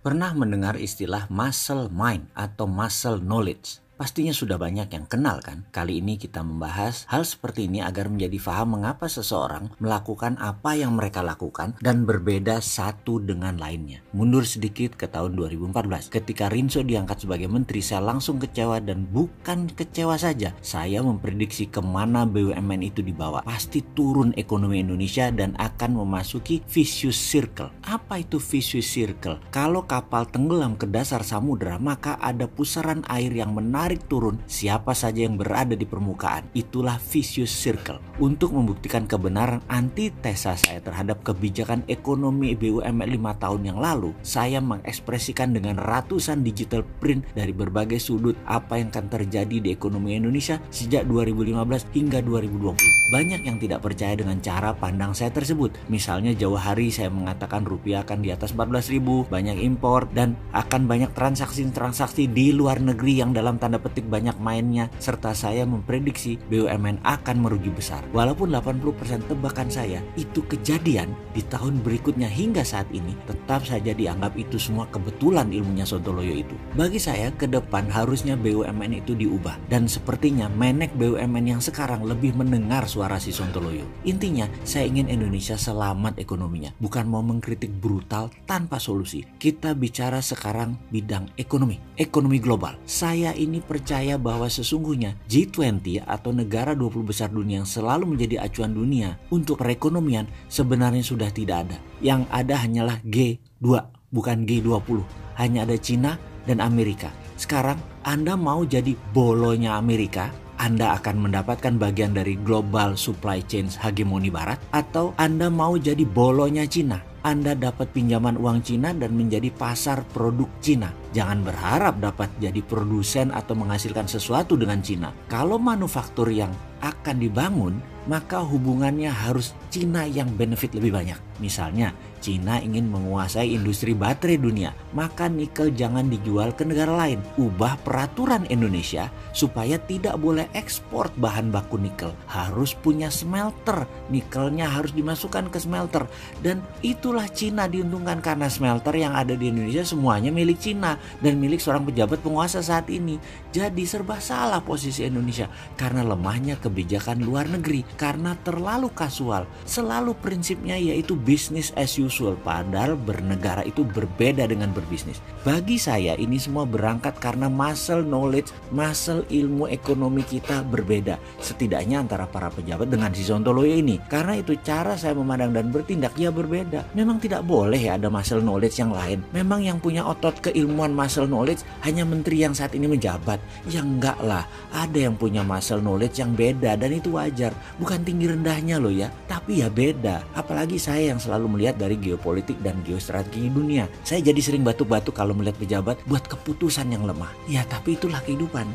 Pernah mendengar istilah muscle mind atau muscle knowledge? Pastinya sudah banyak yang kenal kan? Kali ini kita membahas hal seperti ini agar menjadi paham mengapa seseorang melakukan apa yang mereka lakukan dan berbeda satu dengan lainnya. Mundur sedikit ke tahun 2014. Ketika Rinso diangkat sebagai menteri, saya langsung kecewa, dan bukan kecewa saja. Saya memprediksi kemana BUMN itu dibawa. Pasti turun ekonomi Indonesia dan akan memasuki vicious circle. Apa itu vicious circle? Kalau kapal tenggelam ke dasar samudera, maka ada pusaran air yang menarik turun siapa saja yang berada di permukaan. Itulah vicious circle. Untuk membuktikan kebenaran antitesa saya terhadap kebijakan ekonomi BUMN 5 tahun yang lalu, saya mengekspresikan dengan ratusan digital print dari berbagai sudut apa yang akan terjadi di ekonomi Indonesia sejak 2015 hingga 2020. Banyak yang tidak percaya dengan cara pandang saya tersebut. Misalnya jauh hari saya mengatakan rupiah akan di atas 14.000, banyak impor, dan akan banyak transaksi-transaksi di luar negeri yang dalam tanda petik banyak mainnya, serta saya memprediksi BUMN akan merugi besar. Walaupun 80% tebakan saya itu kejadian di tahun berikutnya hingga saat ini, tetap saja dianggap itu semua kebetulan ilmunya Sontoloyo itu. Bagi saya, ke depan harusnya BUMN itu diubah, dan sepertinya menek BUMN yang sekarang lebih mendengar suara si Sontoloyo. Intinya, saya ingin Indonesia selamat ekonominya, bukan mau mengkritik brutal tanpa solusi. Kita bicara sekarang bidang ekonomi global. Saya ini percaya bahwa sesungguhnya G20 atau negara 20 besar dunia yang selalu menjadi acuan dunia untuk perekonomian sebenarnya sudah tidak ada. Yang ada hanyalah G2, bukan G20. Hanya ada Cina dan Amerika. Sekarang Anda mau jadi bolonya Amerika, Anda akan mendapatkan bagian dari global supply chain hegemoni barat, atau Anda mau jadi bolonya Cina, Anda dapat pinjaman uang Cina dan menjadi pasar produk Cina. Jangan berharap dapat jadi produsen atau menghasilkan sesuatu dengan Cina. Kalau manufaktur yang akan dibangun, maka hubungannya harus Cina yang benefit lebih banyak. Misalnya, Cina ingin menguasai industri baterai dunia, maka nikel jangan dijual ke negara lain. Ubah peraturan Indonesia supaya tidak boleh ekspor bahan baku nikel. Harus punya smelter, nikelnya harus dimasukkan ke smelter. Dan itulah Cina diuntungkan karena smelter yang ada di Indonesia semuanya milik Cina dan milik seorang pejabat penguasa saat ini. Jadi serba salah posisi Indonesia karena lemahnya kebijakan luar negeri, karena terlalu kasual. Selalu prinsipnya yaitu business as usual, padahal bernegara itu berbeda dengan berbisnis. Bagi saya ini semua berangkat karena muscle knowledge, muscle ilmu ekonomi kita berbeda, setidaknya antara para pejabat dengan si Sontoloyo ini. Karena itu cara saya memandang dan bertindak ya berbeda. Memang tidak boleh ya ada muscle knowledge yang lain. Memang yang punya otot keilmuan muscle knowledge hanya menteri yang saat ini menjabat. Ya enggak lah, ada yang punya muscle knowledge yang beda, dan itu wajar. Bukan tinggi rendahnya loh ya, tapi ya beda. Apalagi saya yang selalu melihat dari geopolitik dan geostrategi dunia. Saya jadi sering batuk-batuk kalau melihat pejabat buat keputusan yang lemah. Ya tapi itulah kehidupan.